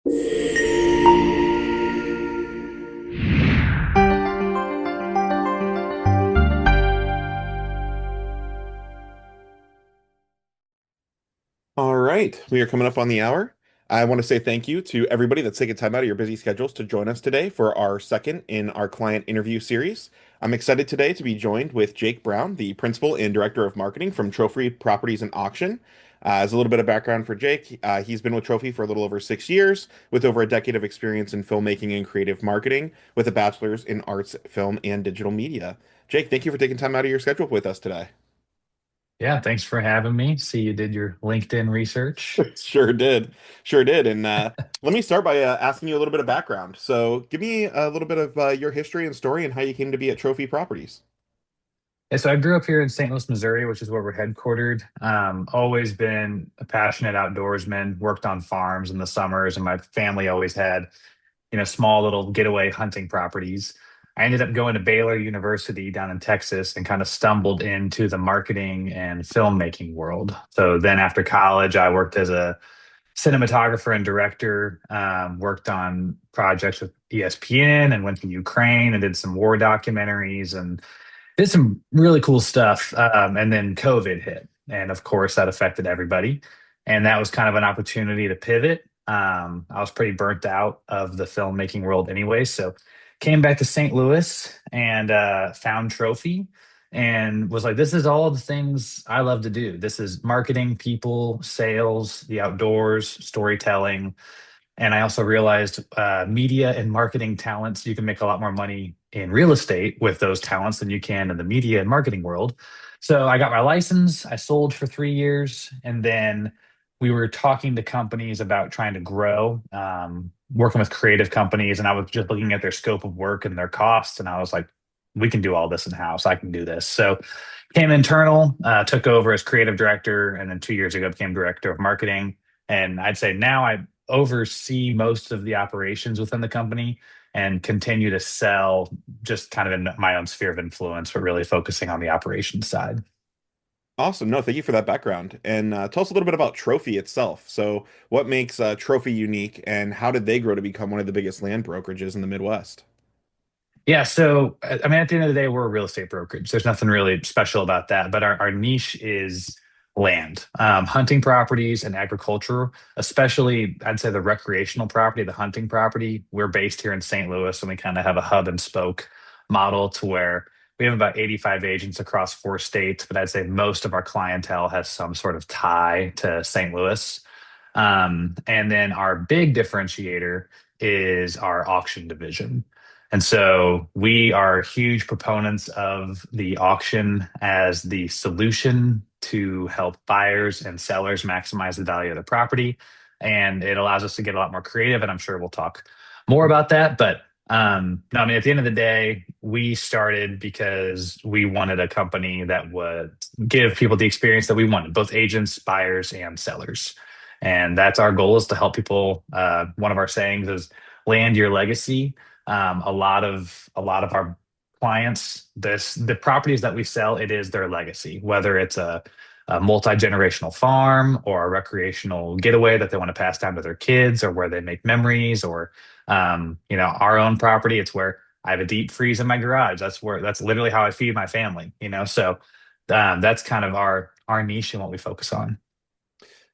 All right, we are coming up on the hour. I want to say thank you to everybody that's taken time out of your busy schedules to join us today for our second in our client interview series. I'm excited today to be joined with Jake Brown, the principal and director of marketing from Trophy Properties and Auction. As a little bit of background for Jake, he's been with Trophy for a little over 6 years, with over a decade of experience in filmmaking and creative marketing, with a bachelor's in arts, film, and digital media. Jake, thank you for taking time out of your schedule with us today. Yeah, thanks for having me. See, you did your LinkedIn research. Sure did. Sure did. And let me start by asking you a little bit of background. So, give me a little bit of your history and story and how you came to be at Trophy Properties. And so I grew up here in St. Louis, Missouri, which is where we're headquartered. Always been a passionate outdoorsman, worked on farms in the summers, and my family always had, small little getaway hunting properties. I ended up going to Baylor University down in Texas and kind of stumbled into the marketing and filmmaking world. So then after college, I worked as a cinematographer and director, worked on projects with ESPN and went to Ukraine and did some war documentaries and did some really cool stuff. And then COVID hit. And of course, that affected everybody. And that was kind of an opportunity to pivot. I was pretty burnt out of the filmmaking world anyway. So came back to St. Louis and found Trophy and was like, this is all the things I love to do. This is marketing, people, sales, the outdoors, storytelling. And I also realized media and marketing talents, you can make a lot more money in real estate with those talents than you can in the media and marketing world. So I got my license, I sold for 3 years, and then we were talking to companies about trying to grow, working with creative companies. And I was just looking at their scope of work and their costs. And I was like, we can do all this in house. I can do this. So came internal, took over as creative director, and then 2 years ago became director of marketing. And I'd say now I oversee most of the operations within the company and continue to sell just kind of in my own sphere of influence, but really focusing on the operations side. Awesome. No, thank you for that background. And tell us a little bit about Trophy itself. So, what makes Trophy unique, and how did they grow to become one of the biggest land brokerages in the Midwest? Yeah, so I mean, at the end of the day, we're a real estate brokerage. There's nothing really special about that, but our niche is land, hunting properties and agriculture, especially I'd say the recreational property, the hunting property. We're based here in St. Louis, and we kind of have a hub and spoke model to where we have about 85 agents across 4 states, but I'd say most of our clientele has some sort of tie to St. Louis. And then our big differentiator is our auction division. And so we are huge proponents of the auction as the solution to help buyers and sellers maximize the value of the property. And it allows us to get a lot more creative. And I'm sure we'll talk more about that. But no, I mean, at the end of the day, we started because we wanted a company that would give people the experience that we wanted, both agents, buyers, and sellers. And that's our goal is to help people. One of our sayings is land your legacy. A lot of our clients, the properties that we sell, it is their legacy, whether it's a multi-generational farm or a recreational getaway that they want to pass down to their kids, or where they make memories, or our own property. It's where I have a deep freeze in my garage. That's literally how I feed my family. So that's kind of our niche and what we focus on.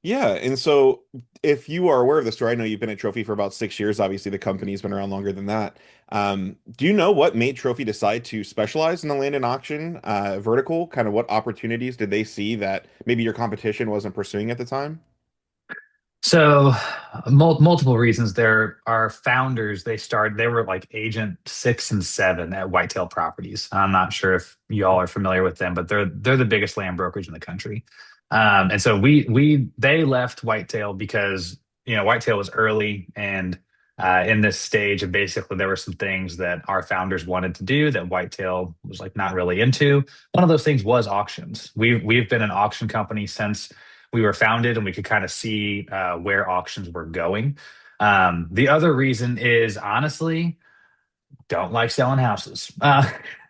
Yeah, and so if you are aware of the story, I know you've been at Trophy for about 6 years. Obviously, the company's been around longer than that. Do you know what made Trophy decide to specialize in the land and auction vertical? Kind of what opportunities did they see that maybe your competition wasn't pursuing at the time? So, multiple reasons. There are founders. They were like agent 6 and 7 at Whitetail Properties. I'm not sure if y'all are familiar with them, but they're the biggest land brokerage in the country. And so they left Whitetail because Whitetail was early and in this stage, and basically there were some things that our founders wanted to do that Whitetail was like not really into. One of those things was auctions. We've been an auction company since we were founded, and we could kind of see where auctions were going. The other reason is honestly, don't like selling houses.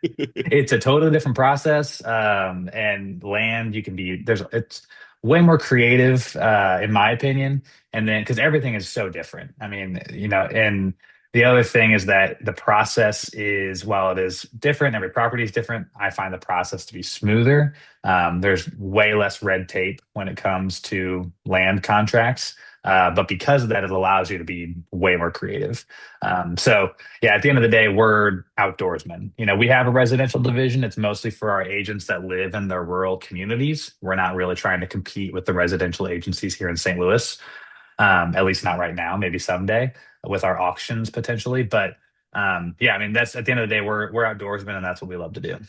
It's a totally different process. And land, you can be there's it's way more creative, in my opinion. And then because everything is so different. I mean, and the other thing is that the process is, while it is different, every property is different. I find the process to be smoother. There's way less red tape when it comes to land contracts. But because of that, it allows you to be way more creative. So yeah, at the end of the day, we're outdoorsmen. We have a residential division. It's mostly for our agents that live in their rural communities. We're not really trying to compete with the residential agencies here in St. Louis, at least not right now, maybe someday with our auctions potentially. But yeah, I mean, that's at the end of the day, we're outdoorsmen and that's what we love to do.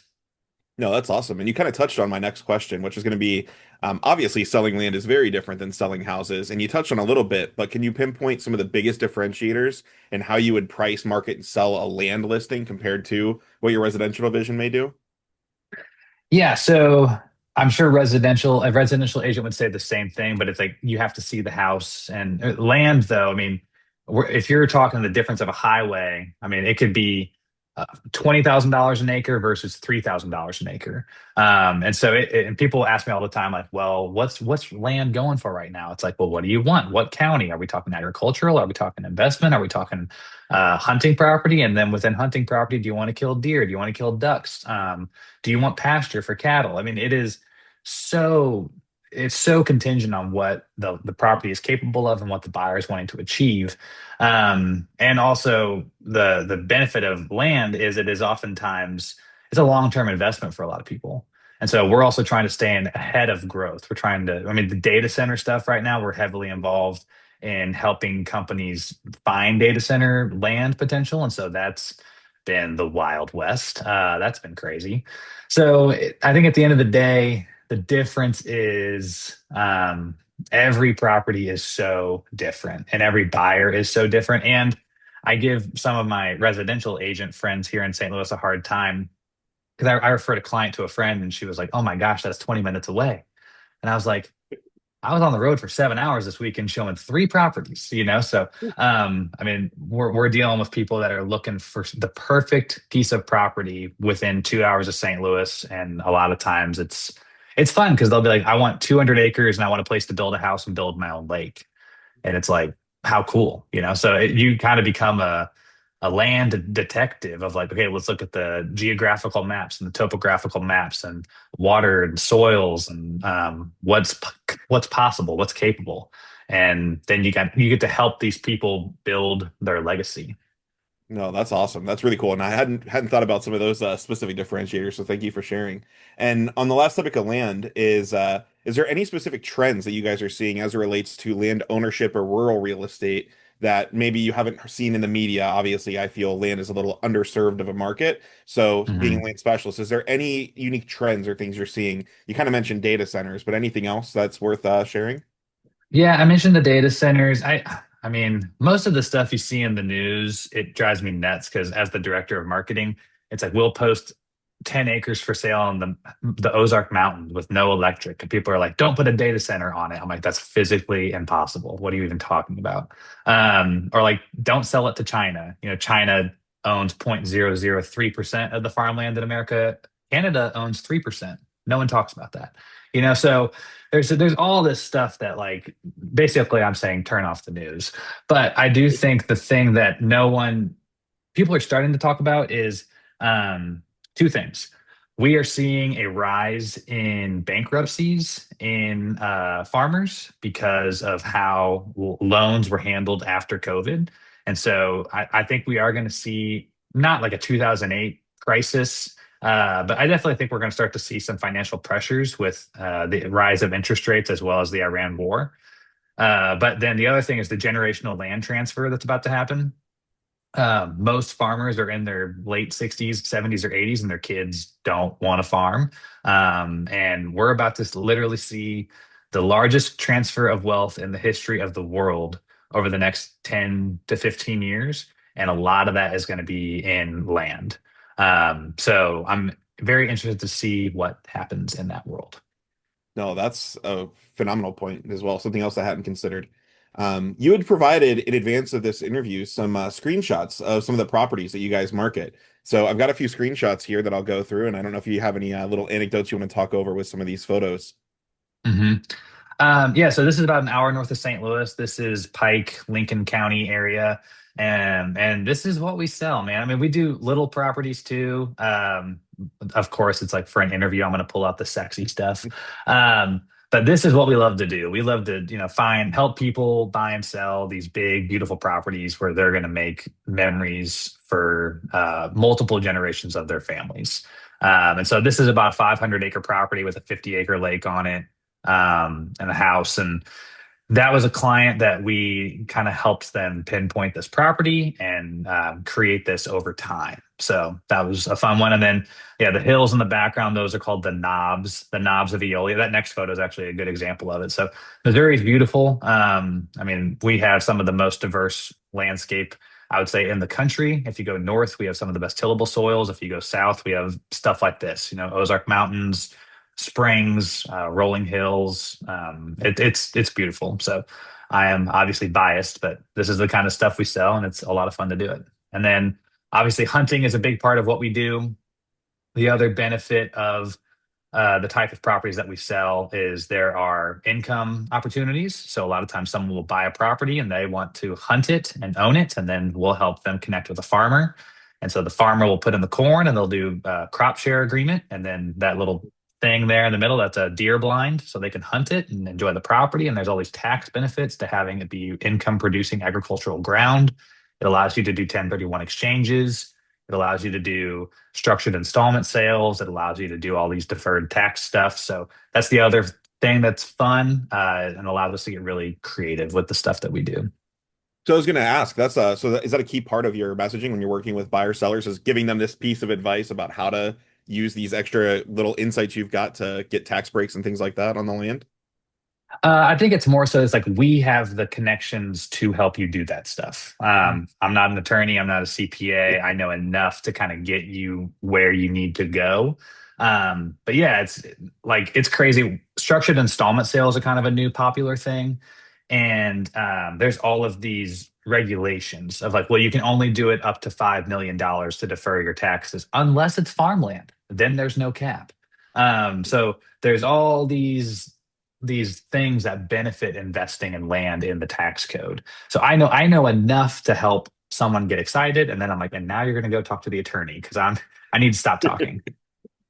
No, that's awesome. And you kind of touched on my next question, which is going to be obviously selling land is very different than selling houses. And you touched on a little bit, but can you pinpoint some of the biggest differentiators and how you would price, market, and sell a land listing compared to what your residential division may do? Yeah, so I'm sure a residential agent would say the same thing, but it's like you have to see the house and land, though. I mean, if you're talking the difference of a highway, I mean, it could be $20,000 an acre versus $3,000 an acre. And so, and people ask me all the time, like, well, what's land going for right now? It's like, well, what do you want? What county? Are we talking agricultural? Are we talking investment? Are we talking hunting property? And then within hunting property, do you want to kill deer? Do you want to kill ducks? Do you want pasture for cattle? I mean, so it's so contingent on what the property is capable of and what the buyer is wanting to achieve. And also the benefit of land is it is oftentimes it's a long-term investment for a lot of people. And so we're also trying to stay in ahead of growth. We're trying to, I mean, the data center stuff right now, we're heavily involved in helping companies find data center land potential. And so that's been the Wild West. That's been crazy. So I think at the end of the day, the difference is every property is so different and every buyer is so different. And I give some of my residential agent friends here in St. Louis a hard time because I referred a client to a friend and she was like, oh my gosh, that's 20 minutes away. And I was like, I was on the road for 7 hours this weekend showing three properties. So I mean, we're dealing with people that are looking for the perfect piece of property within 2 hours of St. Louis. And a lot of times it's fun because they'll be like, I want 200 acres and I want a place to build a house and build my own lake. And it's like, how cool. So you kind of become a land detective of like, okay, let's look at the geographical maps and the topographical maps and water and soils and what's possible, what's capable. And then you get to help these people build their legacy. No, that's awesome. That's really cool. And I hadn't thought about some of those specific differentiators, so thank you for sharing. And on the last topic of land, is there any specific trends that you guys are seeing as it relates to land ownership or rural real estate that maybe you haven't seen in the media? Obviously, I feel land is a little underserved of a market. So, being a Mhm. land specialist, is there any unique trends or things you're seeing? You kind of mentioned data centers, but anything else that's worth sharing? Yeah, I mentioned the data centers. I mean, most of the stuff you see in the news, it drives me nuts because as the director of marketing, it's like we'll post 10 acres for sale on the Ozark Mountains with no electric. And people are like, don't put a data center on it. I'm like, that's physically impossible. What are you even talking about? Or like, don't sell it to China. China owns 0.003% of the farmland in America. Canada owns 3%. No one talks about that. So there's all this stuff that like basically I'm saying turn off the news. But I do think the thing that no one people are starting to talk about is two things. We are seeing a rise in bankruptcies in farmers because of how loans were handled after COVID. And so I think we are going to see not like a 2008 crisis, but I definitely think we're going to start to see some financial pressures with the rise of interest rates as well as the Iran war. But then the other thing is the generational land transfer that's about to happen. Most farmers are in their late 60s, 70s, or 80s, and their kids don't want to farm. And we're about to literally see the largest transfer of wealth in the history of the world over the next 10 to 15 years. And a lot of that is going to be in land. So I'm very interested to see what happens in that world. No, that's a phenomenal point as well. Something else I hadn't considered. You had provided in advance of this interview some screenshots of some of the properties that you guys market. So I've got a few screenshots here that I'll go through, and I don't know if you have any little anecdotes you want to talk over with some of these photos. hmm Yeah, so this is about an hour north of St. Louis. This is Pike, Lincoln County area. And this is what we sell, man. I mean, we do little properties too. Of course, it's like for an interview, I'm going to pull out the sexy stuff. But this is what we love to do. We love to, help people buy and sell these big, beautiful properties where they're going to make memories for multiple generations of their families. And so this is about a 500-acre property with a 50-acre lake on it, and a house. And that was a client that we kind of helped them pinpoint this property and create this over time. So that was a fun one. And then, yeah, the hills in the background, those are called the knobs of Eolia. That next photo is actually a good example of it. So Missouri is beautiful. I mean, we have some of the most diverse landscape, I would say, in the country. If you go north, we have some of the best tillable soils. If you go south, we have stuff like this, Ozark Mountains, springs, rolling hills. It's beautiful. So I am obviously biased, but this is the kind of stuff we sell, and it's a lot of fun to do it. And then obviously hunting is a big part of what we do. The other benefit of the type of properties that we sell is there are income opportunities. So a lot of times someone will buy a property and they want to hunt it and own it, and then we'll help them connect with a farmer. And so the farmer will put in the corn and they'll do a crop share agreement. And then that little thing there in the middle, that's a deer blind. So they can hunt it and enjoy the property. And there's all these tax benefits to having it be income producing agricultural ground. It allows you to do 1031 exchanges. It allows you to do structured installment sales. It allows you to do all these deferred tax stuff. So that's the other thing that's fun, and allows us to get really creative with the stuff that we do. So I was going to ask, is that a key part of your messaging when you're working with buyer sellers, is giving them this piece of advice about how to use these extra little insights you've got to get tax breaks and things like that on the land? I think it's more so it's like we have the connections to help you do that stuff. I'm not an attorney, I'm not a CPA. I know enough to kind of get you where you need to go. But yeah, it's crazy. Structured installment sales are kind of a new popular thing. And there's all of these regulations of like, well, you can only do it up to $5 million to defer your taxes unless it's farmland. Then there's no cap. So there's all these things that benefit investing in land in the tax code. So I know enough to help someone get excited, and then I'm like, and now you're going to go talk to the attorney because I need to stop talking.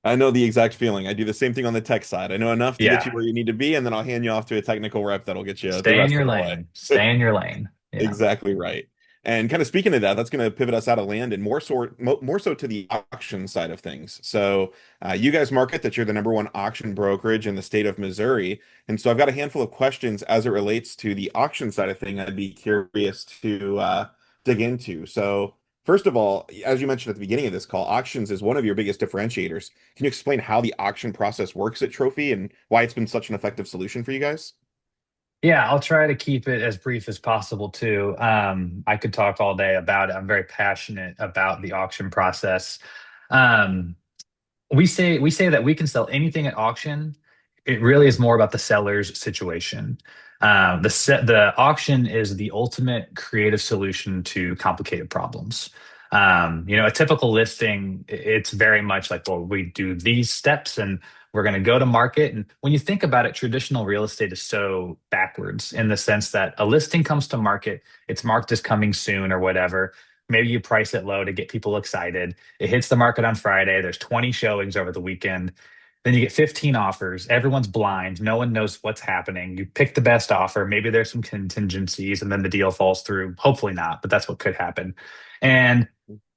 I know the exact feeling. I do the same thing on the tech side. I know enough to get you Yeah, where you need to be, and then I'll hand you off to a technical rep that'll get you the stay in rest your of the way. lane. Stay in your lane. Yeah. Exactly right. And kind of speaking of that, that's going to pivot us out of land and more so to the auction side of things. So, you guys market that you're the number one auction brokerage in the state of Missouri, and so I've got a handful of questions as it relates to the auction side of thing. I'd be curious to dig into. So, first of all, as you mentioned at the beginning of this call, auctions is one of your biggest differentiators. Can you explain how the auction process works at Trophy and why it's been such an effective solution for you guys? Yeah, I'll try to keep it as brief as possible too. I could talk all day about it. I'm very passionate about the auction process. Um, we say that we can sell anything at auction. It really is more about the seller's situation. The auction is the ultimate creative solution to complicated problems. A typical listing, it's very much like, well, we do these steps and we're going to go to market. And when you think about it, traditional real estate is so backwards in the sense that a listing comes to market, it's marked as coming soon or whatever. Maybe you price it low to get people excited. It hits the market on Friday. There's 20 showings over the weekend. Then you get 15 offers. Everyone's blind. No one knows what's happening. You pick the best offer. Maybe there's some contingencies and then the deal falls through. Hopefully not, but that's what could happen. And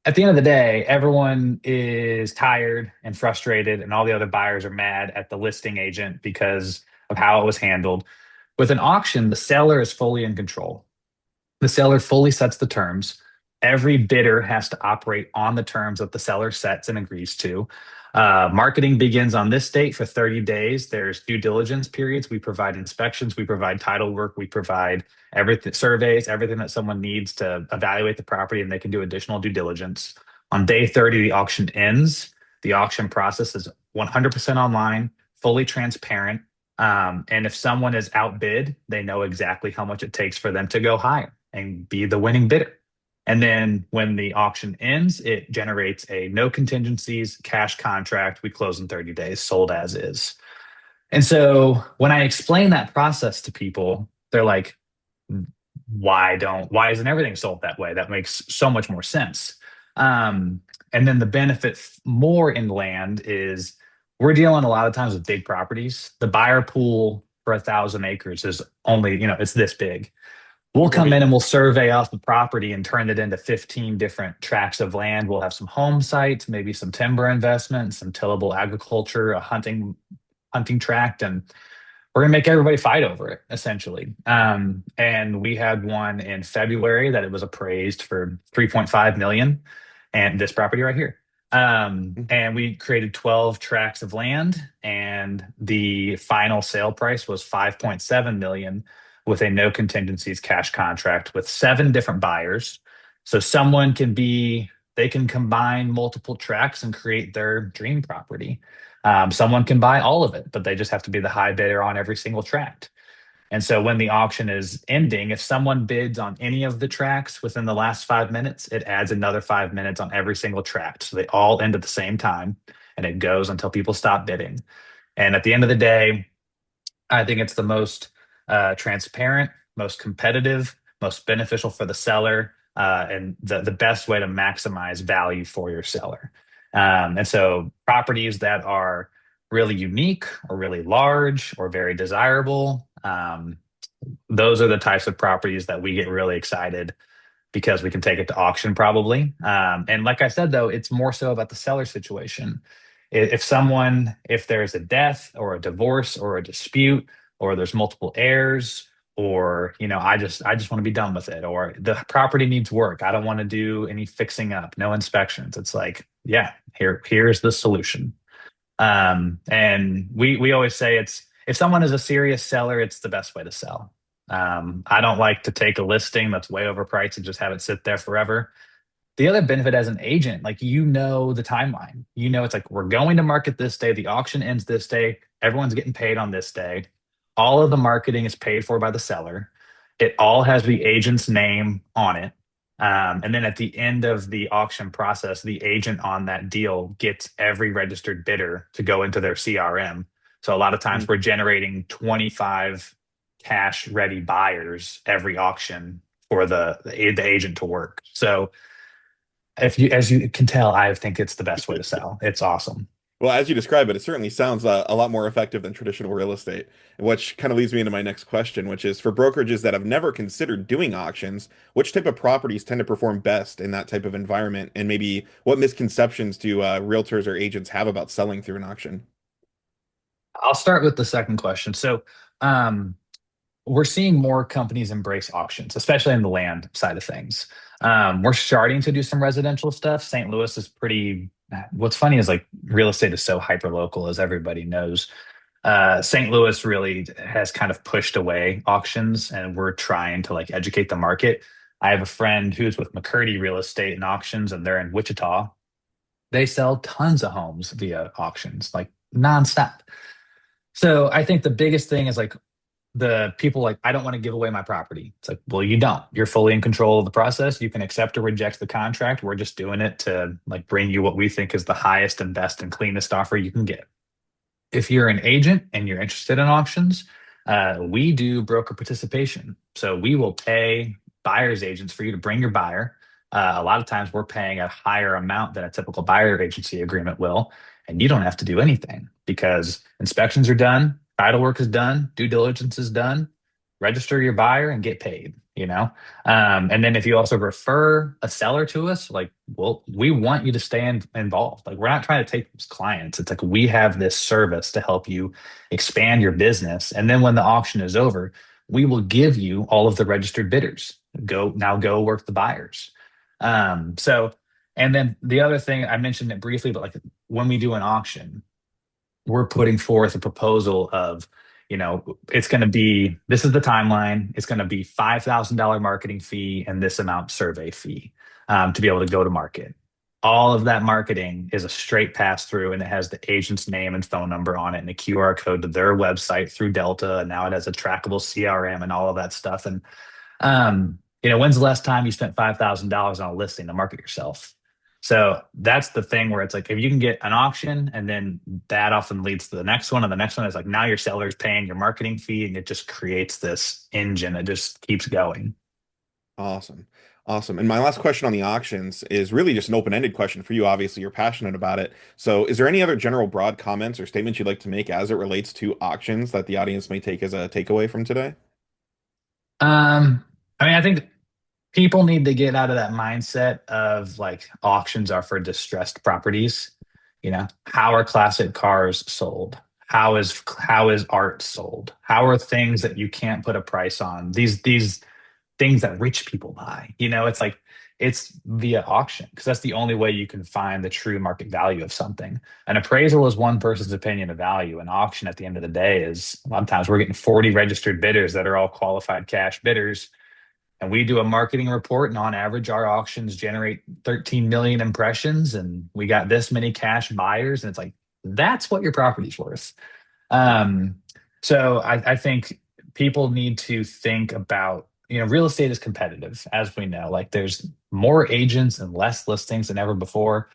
at the end of the day, everyone is tired and frustrated, and all the other buyers are mad at the listing agent because of how it was handled. With an auction, the seller is fully in control. The seller fully sets the terms. Every bidder has to operate on the terms that the seller sets and agrees to. Marketing begins on this date for 30 days. There's due diligence periods. We provide inspections. We provide title work. We provide everything, surveys, everything that someone needs to evaluate the property, and they can do additional due diligence. On day 30, the auction ends. The auction process is 100% online, fully transparent. And if someone is outbid, they know exactly how much it takes for them to go higher and be the winning bidder. And then when the auction ends, it generates a no contingencies cash contract. We close in 30 days, sold as is. And so when I explain that process to people, they're like, why isn't everything sold that way? That makes so much more sense. Um, and then the benefit more in land is we're dealing a lot of times with big properties. The buyer pool for 1,000 acres is only, it's this big. We'll come Right. in and we'll survey off the property and turn it into 15 different tracts of land. We'll have some home sites, maybe some timber investment, some tillable agriculture, a hunting tract, and we're gonna make everybody fight over it, essentially. And we had one in February that it was appraised for 3.5 million, and this property right here. And we created 12 tracts of land, and the final sale price was 5.7 million with a no contingencies cash contract with seven different buyers. So they can combine multiple tracts and create their dream property. Someone can buy all of it, but they just have to be the high bidder on every single tract. And so when the auction is ending, if someone bids on any of the tracks within the last 5 minutes, it adds another 5 minutes on every single tract. So they all end at the same time and it goes until people stop bidding. And at the end of the day, I think it's the most transparent, most competitive, most beneficial for the seller, and the best way to maximize value for your seller. And so properties that are really unique or really large or very desirable, those are the types of properties that we get really excited because we can take it to auction probably. And like I said, though, it's more so about the seller situation. If there's a death or a divorce or a dispute, or there's multiple heirs, or I just want to be done with it, or the property needs work. I don't want to do any fixing up, no inspections. It's like, yeah, here's the solution. And we always say if someone is a serious seller, it's the best way to sell. I don't like to take a listing that's way overpriced and just have it sit there forever. The other benefit as an agent, like the timeline. It's like we're going to market this day, the auction ends this day, everyone's getting paid on this day. All of the marketing is paid for by the seller. It all has the agent's name on it. And then at the end of the auction process, the agent on that deal gets every registered bidder to go into their CRM. So a lot of times we're generating 25 cash ready buyers every auction for the agent to work. So as you can tell, I think it's the best way to sell. It's awesome. Well, as you describe it, it certainly sounds a lot more effective than traditional real estate, which kind of leads me into my next question, which is for brokerages that have never considered doing auctions, which type of properties tend to perform best in that type of environment? And maybe what misconceptions do realtors or agents have about selling through an auction? I'll start with the second question. So, um, we're seeing more companies embrace auctions, especially in the land side of things. We're starting to do some residential stuff. St. Louis is pretty. What's funny is like real estate is so hyper local, as everybody knows. St. Louis really has kind of pushed away auctions, and we're trying to like educate the market. I have a friend who's with McCurdy Real Estate and Auctions, and they're in Wichita. They sell tons of homes via auctions, like nonstop. So I think the biggest thing is like the people like, I don't want to give away my property. It's like, well, you don't. You're fully in control of the process. You can accept or reject the contract. We're just doing it to like bring you what we think is the highest and best and cleanest offer you can get. If you're an agent and you're interested in auctions, we do broker participation. So we will pay buyer's agents for you to bring your buyer. A lot of times we're paying a higher amount than a typical buyer agency agreement will, and you don't have to do anything because inspections are done, title work is done, due diligence is done, register your buyer and get paid. And then if you also refer a seller to us, like, well, we want you to stay involved. Like, we're not trying to take clients. It's like we have this service to help you expand your business. And then when the auction is over, we will give you all of the registered bidders. Go work the buyers. So, and then the other thing I mentioned it briefly, but like when we do an auction, we're putting forth a proposal of, this is the timeline. It's going to be $5,000 marketing fee and this amount survey fee to be able to go to market. All of that marketing is a straight pass through and it has the agent's name and phone number on it and a QR code to their website through Delta. And now it has a trackable CRM and all of that stuff. And when's the last time you spent $5,000 on a listing to market yourself? So that's the thing where it's like if you can get an auction and then that often leads to the next one, and the next one is like now your seller's paying your marketing fee and it just creates this engine that just keeps going. Awesome. Awesome. And my last question on the auctions is really just an open-ended question for you. Obviously, you're passionate about it. So, is there any other general broad comments or statements you'd like to make as it relates to auctions that the audience may take as a takeaway from today? Um, I mean, I think people need to get out of that mindset of like auctions are for distressed properties. How are classic cars sold? How is art sold? How are things that you can't put a price on? These things that rich people buy. It's like it's via auction because that's the only way you can find the true market value of something. An appraisal is one person's opinion of value. An auction at the end of the day is a lot of times we're getting 40 registered bidders that are all qualified cash bidders. And we do a marketing report, and on average, our auctions generate 13 million impressions, and we got this many cash buyers. And it's like, that's what your property's worth. Um, so I think people need to think about, real estate is competitive, as we know. Like there's more agents and less listings than ever before.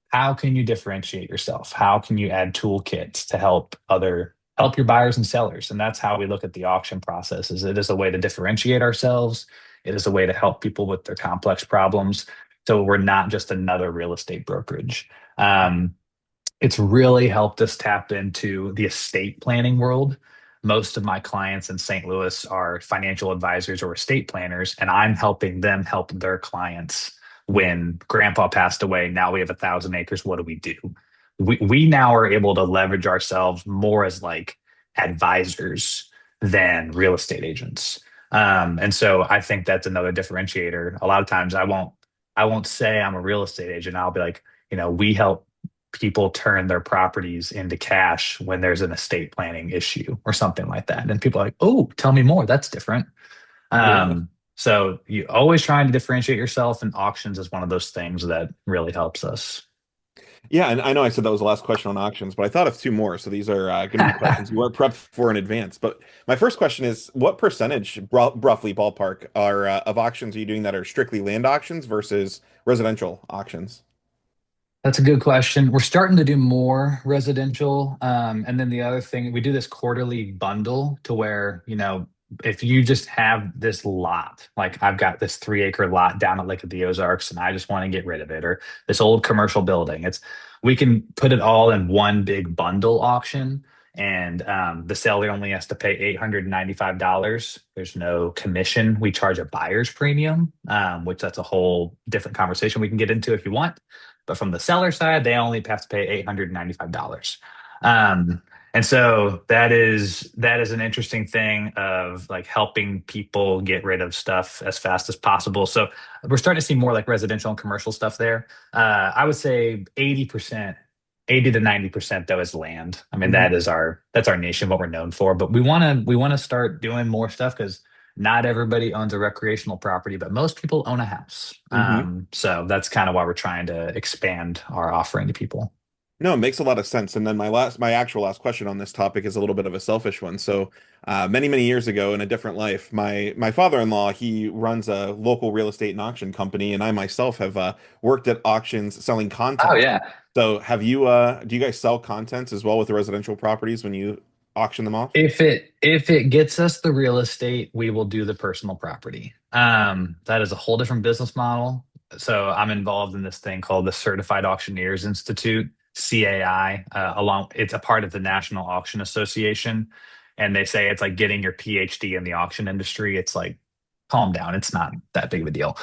How can you differentiate yourself? How can you add toolkits to help your buyers and sellers? And that's how we look at the auction process. Is it is a way to differentiate ourselves. It is a way to help people with their complex problems. So we're not just another real estate brokerage. It's really helped us tap into the estate planning world. Most of my clients in St. Louis are financial advisors or estate planners, and I'm helping them help their clients. When grandpa passed away, now we have 1,000 acres. What do we do? We now are able to leverage ourselves more as like advisors than real estate agents. And so I think that's another differentiator. A lot of times I won't say I'm a real estate agent. I'll be like, we help people turn their properties into cash when there's an estate planning issue or something like that. And people are like, oh, tell me more. That's different. Yeah. So you always trying to differentiate yourself, and auctions is one of those things that really helps us. Yeah, and I know I said that was the last question on auctions, but I thought of two more. So these are going to be questions you weren't prepped for in advance. But my first question is, what percentage, roughly ballpark, are of auctions are you doing that are strictly land auctions versus residential auctions? That's a good question. We're starting to do more residential. And then the other thing, we do this quarterly bundle to where, if you just have this lot, like I've got this 3 acre lot down at Lake of the Ozarks and I just want to get rid of it, or this old commercial building, we can put it all in one big bundle auction. And the seller only has to pay $895. There's no commission. We charge a buyer's premium, which that's a whole different conversation we can get into if you want. But from the seller side, they only have to pay $895. And so that is an interesting thing of like helping people get rid of stuff as fast as possible. So we're starting to see more like residential and commercial stuff there. I would say 80%, 80 to 90% though is land. I mean, Hmm. that's our nation, what we're known for. But we want to start doing more stuff because not everybody owns a recreational property, but most people own a house. Hmm. So that's kind of why we're trying to expand our offering to people. No, it makes a lot of sense. And then my actual last question on this topic is a little bit of a selfish one. So, many years ago in a different life, my father-in-law, he runs a local real estate and auction company, and I myself have worked at auctions selling Oh content. yeah. So, do you guys sell content as well with the residential properties when you auction them off? If it gets us the real estate, we will do the personal property. That is a whole different business model. So I'm involved in this thing called the Certified Auctioneers Institute, CAI. It's a part of the National Auction Association, and they say it's like getting your PhD in the auction industry. It's like, calm down. It's not that big of a deal.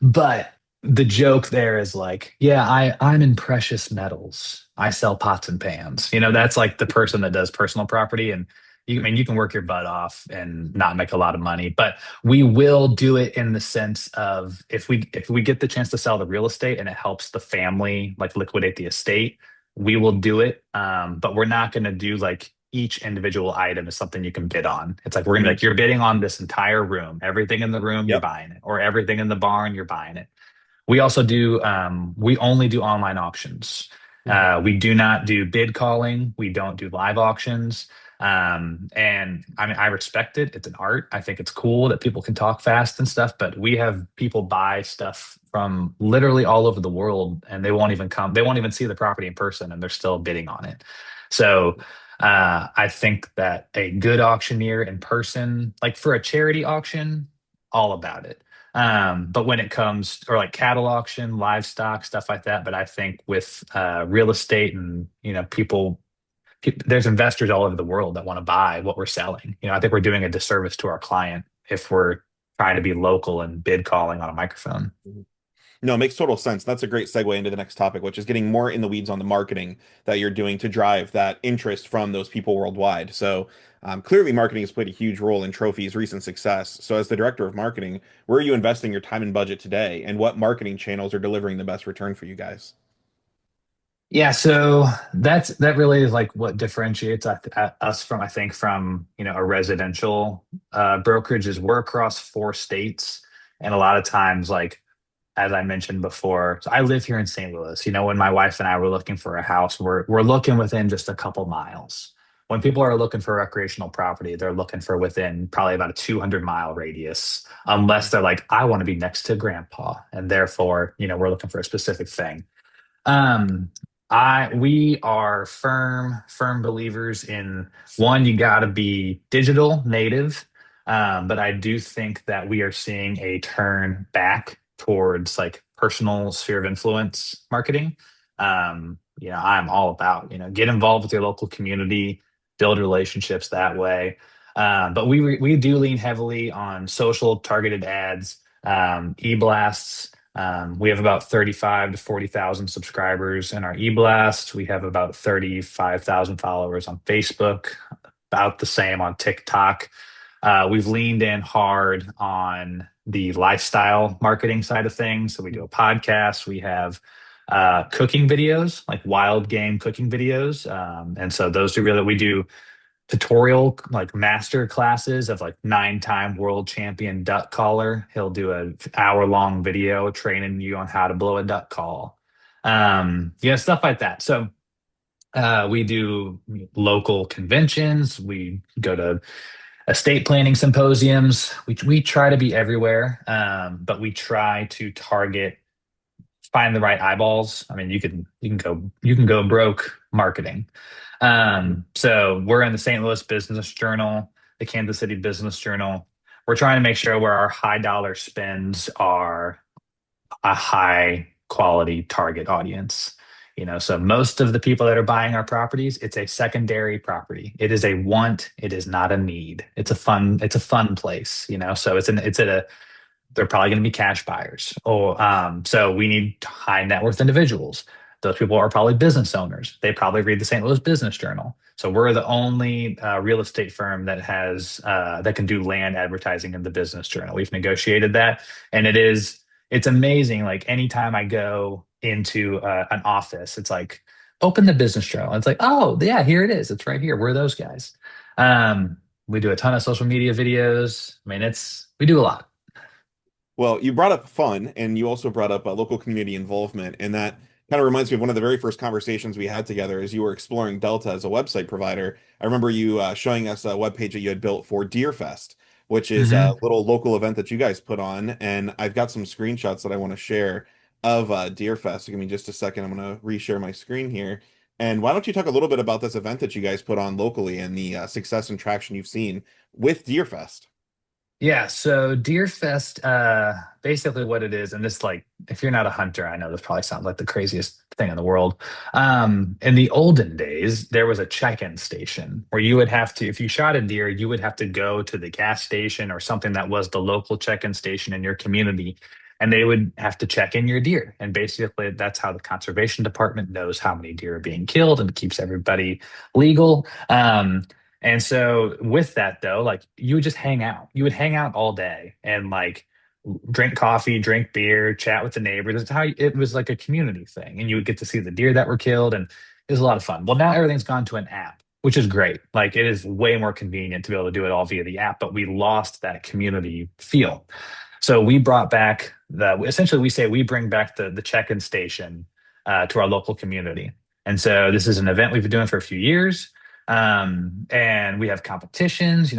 But the joke there is like, yeah, I'm in precious metals. I sell pots and pans. That's like the person that does personal property. And I mean, you can work your butt off and not make a lot of money, but we will do it in the sense of if we get the chance to sell the real estate and it helps the family like liquidate the estate, we will do it. But we're not going to do like each individual item is something you can bid on. It's like we're gonna be Hmm. like you're bidding on this entire room, everything in the room, you're Yep. buying it, or everything in the barn, you're buying it. We also do, we only do online auctions. Hmm. We do not do bid calling. We don't do live auctions. And I mean, I respect it. It's an art. I think it's cool that people can talk fast and stuff, but we have people buy stuff from literally all over the world and they won't even see the property in person and they're still bidding on it. So, I think that a good auctioneer in person, like for a charity auction, all about it. But when it comes or like cattle auction, livestock, stuff like that, but I think with real estate and there's investors all over the world that want to buy what we're selling. I think we're doing a disservice to our client if we're trying to be local and bid calling on a microphone. No, it makes total sense. That's a great segue into the next topic, which is getting more in the weeds on the marketing that you're doing to drive that interest from those people worldwide. So, clearly, marketing has played a huge role in Trophy's recent success. So, as the director of marketing, where are you investing your time and budget today, and what marketing channels are delivering the best return for you guys? Yeah, so that really is like what differentiates us from I think from a residential brokerage is we're across 4 states, and a lot of times like as I mentioned before, so I live here in St. Louis. When my wife and I were looking for a house, we're looking within just a couple miles. When people are looking for recreational property, they're looking for within probably about a 200-mile radius, unless they're like, I want to be next to grandpa, and therefore, we're looking for a specific thing. Um, we are firm believers in one, you got to be digital native. But I do think that we are seeing a turn back towards like personal sphere of influence marketing. I'm all about, get involved with your local community, build relationships that way. But we do lean heavily on social targeted ads, e-blasts. We have about 35 to 40,000 subscribers in our e-blast. We have about 35,000 followers on Facebook, about the same on TikTok. We've leaned in hard on the lifestyle marketing side of things. So we do a podcast. We have cooking videos, like wild game cooking videos. And so those are really, we do tutorial like master classes of like 9-time world champion duck caller. He'll do an hour long video training you on how to blow a duck call. Stuff like that. So we do local conventions. We go to estate planning symposiums. We try to be everywhere, but we try to find the right eyeballs. I mean, you can go broke marketing. So we're in the St. Louis Business Journal, the Kansas City Business Journal. We're trying to make sure where our high dollar spends are a high quality target audience. So most of the people that are buying our properties, it's a secondary property. It is a want, it is not a need. It's a fun place, so they're probably going to be cash buyers. So we need high net worth individuals. Those people are probably business owners. They probably read the St. Louis Business Journal. So we're the only real estate firm that can do land advertising in the Business Journal. We've negotiated that, and it's amazing. Like anytime I go into an office, it's like open the Business Journal. It's like, oh yeah, here it is. It's right here. We're those guys. We do a ton of social media videos. I mean, we do a lot. Well, you brought up fun, and you also brought up local community involvement, and that kind of reminds me of one of the very first conversations we had together as you were exploring Delta as a website provider. I remember you showing us a webpage that you had built for Deerfest, which is a Hmm. little local event that you guys put on, and I've got some screenshots that I want to share of Deerfest. So give me just a second. I'm going to reshare my screen here. And why don't you talk a little bit about this event that you guys put on locally and the success and traction you've seen with Deerfest? Yeah, so Deerfest, basically what it is, and this like, if you're not a hunter, I know this probably sounds like the craziest thing in the world. In the olden days, there was a check-in station where you would have to, if you shot a deer, you would have to go to the gas station or something that was the local check-in station in your community, and they would have to check in your deer. And basically, that's how the conservation department knows how many deer are being killed and keeps everybody legal. And so with that though, like you would just hang out. You would hang out all day and like drink coffee, drink beer, chat with the neighbors. That's how it was like a community thing. And you would get to see the deer that were killed and it was a lot of fun. Well, now everything's gone to an app, which is great. Like it is way more convenient to be able to do it all via the app, but we lost that community feel. So we brought back essentially we say we bring back the check-in station to our local community. And so this is an event we've been doing for a few years. And we have competitions,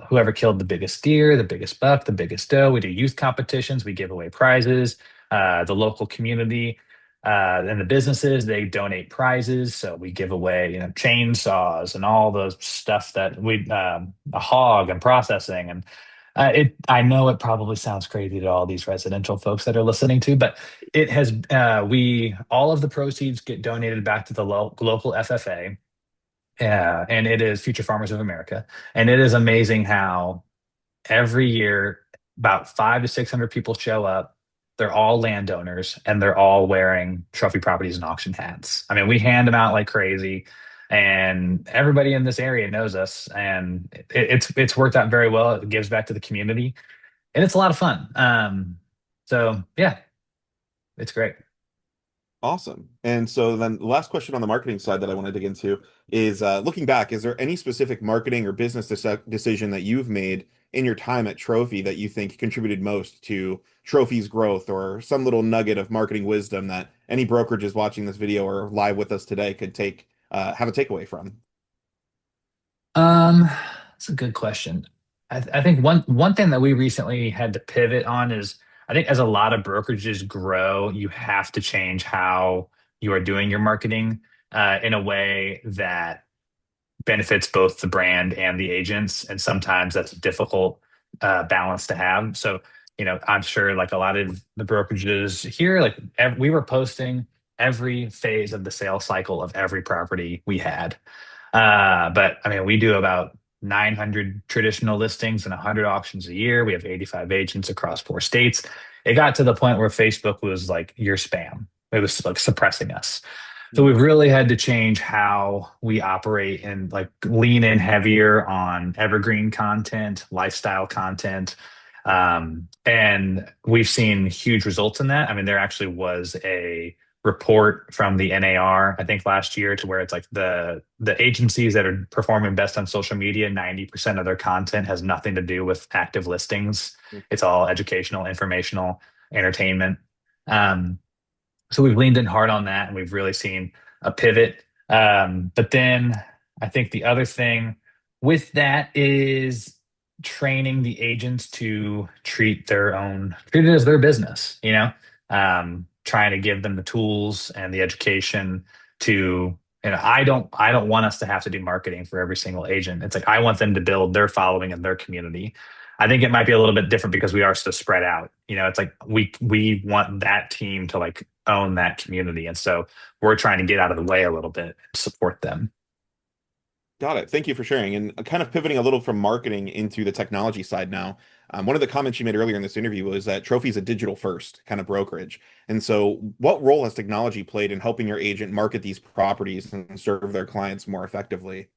whoever killed the biggest deer, the biggest buck, the biggest doe. We do youth competitions. We give away prizes. The local community and the businesses, they donate prizes. So we give away, chainsaws and all the stuff that a hog and processing. And I know it probably sounds crazy to all these residential folks that are listening to, but it has, all of the proceeds get donated back to the local FFA. And it is Future Farmers of America. And it is amazing how every year about 500 to 600 people show up. They're all landowners and they're all wearing trophy properties and auction hats. I mean, we hand them out like crazy, and everybody in this area knows us, and it's worked out very well. It gives back to the community, and it's a lot of fun. So yeah, it's great. Awesome. And so then the last question on the marketing side that I want to dig into is looking back, is there any specific marketing or business decision that you've made in your time at Trophy that you think contributed most to Trophy's growth, or some little nugget of marketing wisdom that any brokerages watching this video or live with us today could have a takeaway from? Um, that's a good question. I think one thing that we recently had to pivot on is, I think as a lot of brokerages grow, you have to change how you are doing your marketing in a way that benefits both the brand and the agents. And sometimes that's a difficult balance to have. So, I'm sure like a lot of the brokerages here, like we were posting every phase of the sales cycle of every property we had. But I mean, we do about 900 traditional listings and 100 auctions a year. We have 85 agents across 4 states. It got to the point where Facebook was like, your spam. It was like suppressing us. So we've really had to change how we operate and like lean in heavier on evergreen content, lifestyle content. And we've seen huge results in that. I mean, there actually was a report from the NAR, I think last year, to where it's like the agencies that are performing best on social media, 90% of their content has nothing to do with active listings. It's all educational, informational, entertainment. Um, so we've leaned in hard on that, and we've really seen a pivot. But then I think the other thing with that is training the agents to treat it as their business, trying to give them the tools and the education to, I don't want us to have to do marketing for every single agent. It's like I want them to build their following in their community. I think it might be a little bit different because we are so spread out. It's like we want that team to like own that community. And so we're trying to get out of the way a little bit and support them. Got it. Thank you for sharing. And kind of pivoting a little from marketing into the technology side now. One of the comments you made earlier in this interview was that Trophy is a digital first kind of brokerage. And so, what role has technology played in helping your agent market these properties and serve their clients more effectively?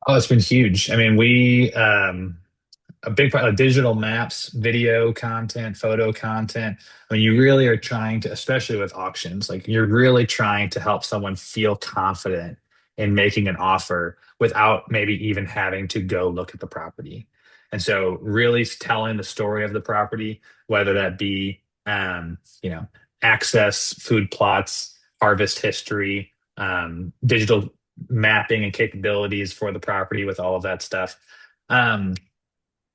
Oh, it's been huge. I mean, we a big part of digital maps, video content, photo content. I mean, you really are trying to, especially with auctions, like you're really trying to help someone feel confident in making an offer without maybe even having to go look at the property. And so really telling the story of the property, whether that be, access, food plots, harvest history, digital mapping and capabilities for the property with all of that stuff. Um,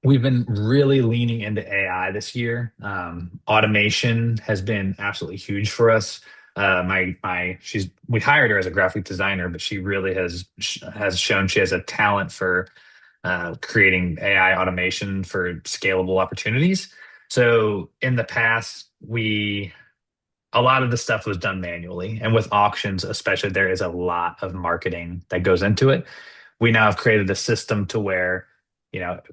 We've been really leaning into AI this year. Automation has been absolutely huge for us. We hired her as a graphic designer, but she really has shown she has a talent for creating AI automation for scalable opportunities. So in the past, a lot of the stuff was done manually, and with auctions, especially, there is a lot of marketing that goes into it. We now have created a system to where,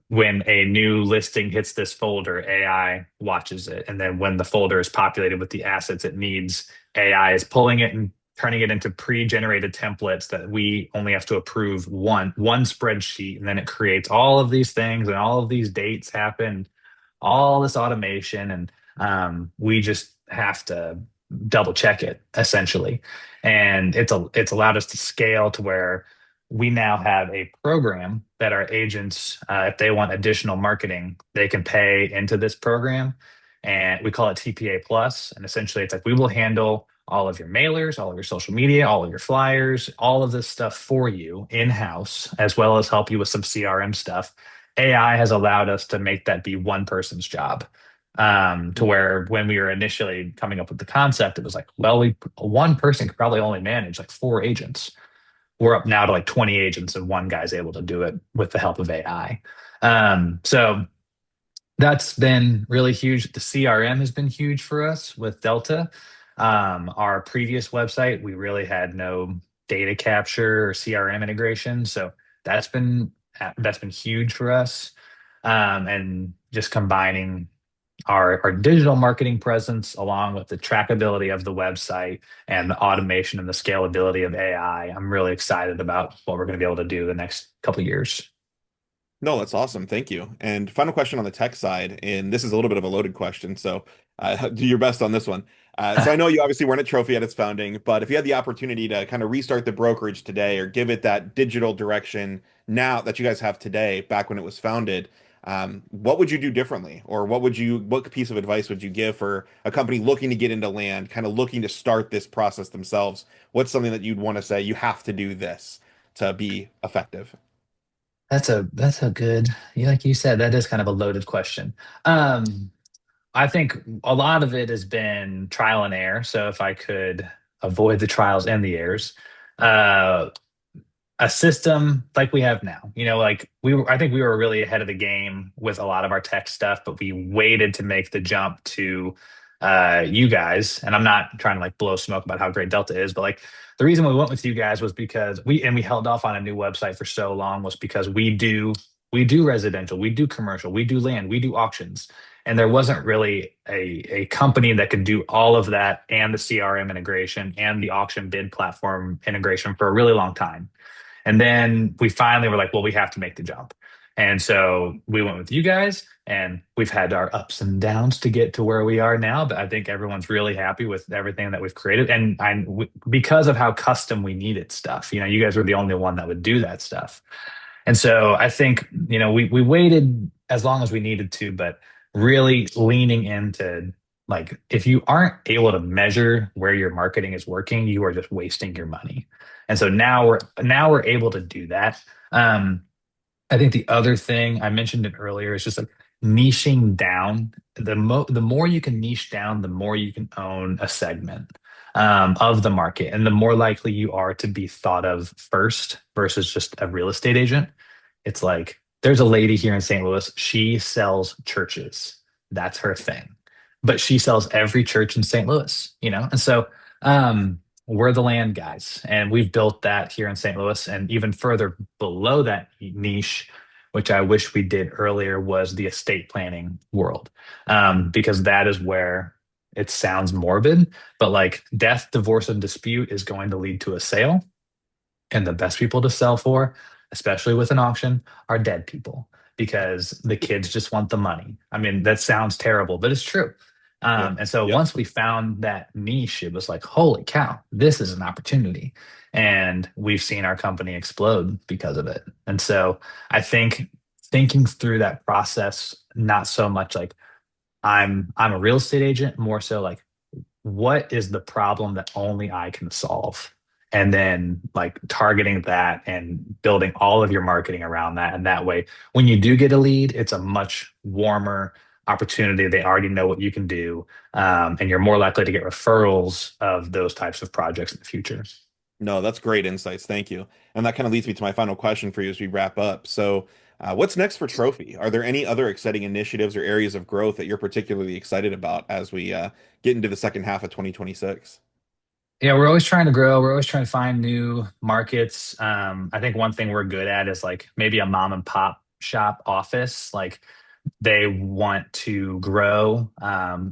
when a new listing hits this folder, AI watches it. And then when the folder is populated with the assets it needs, AI is pulling it and turning it into pre-generated templates that we only have to approve one spreadsheet. And then it creates all of these things, and all of these dates happen, all this automation. And we just have to double check it essentially. And it's allowed us to scale to where we now have a program that our agents, if they want additional marketing, they can pay into this program. And we call it TPA Plus. And essentially, it's like we will handle all of your mailers, all of your social media, all of your flyers, all of this stuff for you in-house, as well as help you with some CRM stuff. AI has allowed us to make that be one person's job. To where when we were initially coming up with the concept, it was like, well, one person could probably only manage like 4 agents. We're up now to like 20 agents, and one guy's able to do it with the help of AI. So that's been really huge. The CRM has been huge for us with Delta. Our previous website, we really had no data capture or CRM integration, so that's been that's been huge for us. And just combining our digital marketing presence along with the trackability of the website and the automation and the scalability of AI, I'm really excited about what we're going to be able to do the next couple of years. No, that's awesome. Thank you. And final question on the tech side, and this is a little bit of a loaded question, so do your best on this one. So I know you obviously weren't at Trophy at its founding, but if you had the opportunity to kind of restart the brokerage today or give it that digital direction now that you guys have today, back when it was founded, what would you do differently? Or what piece of advice would you give for a company looking to get into land, kind of looking to start this process themselves? What's something that you'd want to say, you have to do this to be effective? That's a good, like you said, that is kind of a loaded question. Um, I think a lot of it has been trial and error. So if I could avoid the trials and the errors, uh, a system like we have now. Like I think we were really ahead of the game with a lot of our tech stuff, but we waited to make the jump to you guys. And I'm not trying to like blow smoke about how great Delta is, but like the reason we went with you guys was because we held off on a new website for so long was because we do residential, we do commercial, we do land, we do auctions. And there wasn't really a company that could do all of that and the CRM integration and the auction bid platform integration for a really long time. And then we finally were like, well, we have to make the jump. And so we went with you guys, and we've had our ups and downs to get to where we are now. But I think everyone's really happy with everything that we've created. And because of how custom we needed stuff, you guys were the only one that would do that stuff. And so I think, we waited as long as we needed to, but really leaning into like, if you aren't able to measure where your marketing is working, you are just wasting your money. And so now we're able to do that. Um, I think the other thing I mentioned it earlier is just like niching down. The more you can niche down, the more you can own a segment of the market, and the more likely you are to be thought of first versus just a real estate agent. It's like there's a lady here in St. Louis. She sells churches. That's her thing, but she sells every church in St. Louis. And so we're the land guys, and we've built that here in St. Louis. And even further below that niche, which I wish we did earlier, was the estate planning world, because that is where it sounds morbid, but like death, divorce, and dispute is going to lead to a sale. And the best people to sell for, especially with an auction, are dead people because the kids just want the money. I mean, that sounds terrible, but it's true. Yep. And so Yep. once we found that niche, it was like, holy cow, this is an opportunity. And we've seen our company explode because of it. And so I think thinking through that process, not so much like I'm a real estate agent, more so like what is the problem that only I can solve? And then like targeting that and building all of your marketing around that. And that way, when you do get a lead, it's a much warmer opportunity. They already know what you can do. And you're more likely to get referrals of those types of projects in the future. No, that's great insights. Thank you. And that kind of leads me to my final question for you as we wrap up. So, what's next for Trophy? Are there any other exciting initiatives or areas of growth that you're particularly excited about as we get into the second half of 2026? Yeah, we're always trying to grow. We're always trying to find new markets. I think one thing we're good at is like maybe a mom and pop shop office. Like they want to grow.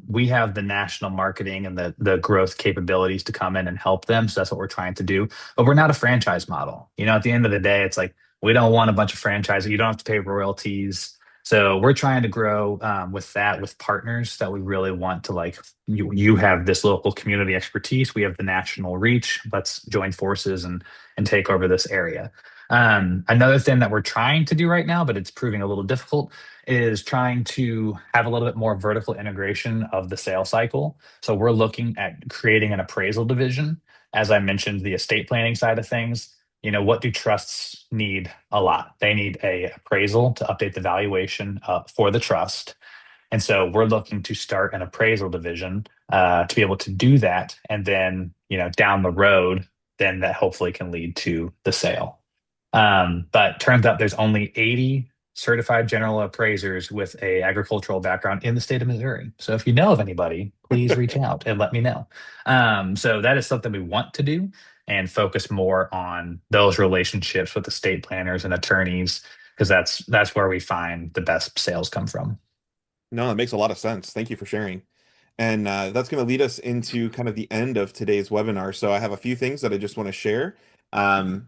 We have the national marketing and the growth capabilities to come in and help them. So that's what we're trying to do. But we're not a franchise model. At the end of the day, it's like we don't want a bunch of franchises. You don't have to pay royalties. So we're trying to grow with that, with partners that we really want to like. You have this local community expertise. We have the national reach. Let's join forces and take over this area. Another thing that we're trying to do right now, but it's proving a little difficult, is trying to have a little bit more vertical integration of the sales cycle. So we're looking at creating an appraisal division. As I mentioned, the estate planning side of things, what do trusts need a lot? They need a appraisal to update the valuation for the trust. And so we're looking to start an appraisal division to be able to do that. And then, down the road, then that hopefully can lead to the sale. But turns out there's only 80 certified general appraisers with a agricultural background in the state of Missouri. So if you know of anybody, please reach out and let me know. So that is something we want to do and focus more on those relationships with the state planners and attorneys because that's where we find the best sales come from. No, that makes a lot of sense. Thank you for sharing. And that's going to lead us into kind of the end of today's webinar. So I have a few things that I just want to share.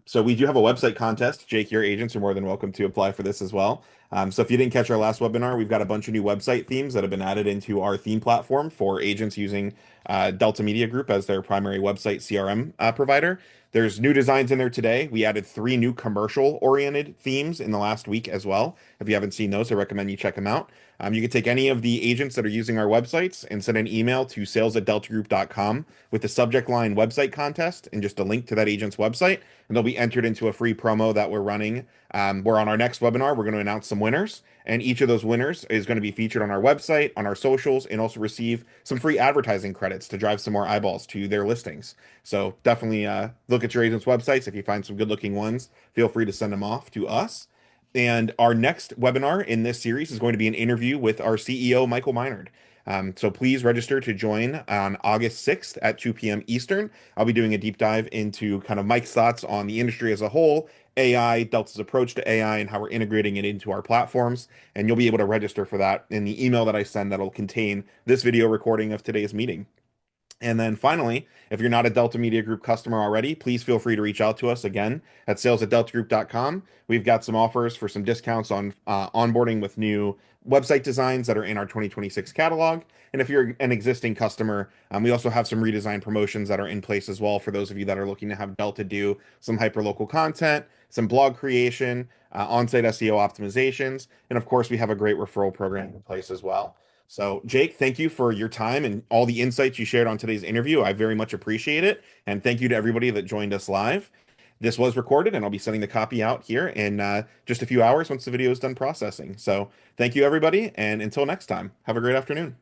So we do have a website contest. Jake, your agents are more than welcome to apply for this as well. So if you didn't catch our last webinar, we've got a bunch of new website themes that have been added into our theme platform for agents using Delta Media Group as their primary website CRM provider. There's new designs in there today. We added 3 new commercial-oriented themes in the last week as well. If you haven't seen those, I recommend you check them out. You can take any of the agents that are using our websites and send an email to sales@deltagroup.com with the subject line website contest and just a link to that agent's website, and they'll be entered into a free promo that we're running. Where on our next webinar, we're going to announce some winners, and each of those winners is going to be featured on our website, on our socials, and also receive some free advertising credits to drive some more eyeballs to their listings. So definitely look at your agent's websites. If you find some good looking ones, feel free to send them off to us. And our next webinar in this series is going to be an interview with our CEO, Michael Meinard. So please register to join on August 6th at 2 p.m. Eastern. I'll be doing a deep dive into kind of Mike's thoughts on the industry as a whole, AI, Delta's approach to AI, and how we're integrating it into our platforms. And you'll be able to register for that in the email that I send that'll contain this video recording of today's meeting. And then finally, if you're not a Delta Media Group customer already, please feel free to reach out to us again at sales@deltagroup.com. We've got some offers for some discounts on onboarding with new website designs that are in our 2026 catalog. And if you're an existing customer, we also have some redesign promotions that are in place as well for those of you that are looking to have Delta do some hyperlocal content, some blog creation, on-site SEO optimizations, and of course, we have a great referral program in place as well. So, Jake, thank you for your time and all the insights you shared on today's interview. I very much appreciate it. And thank you to everybody that joined us live. This was recorded, and I'll be sending the copy out here in just a few hours once the video is done processing. So, thank you, everybody. And until next time, have a great afternoon.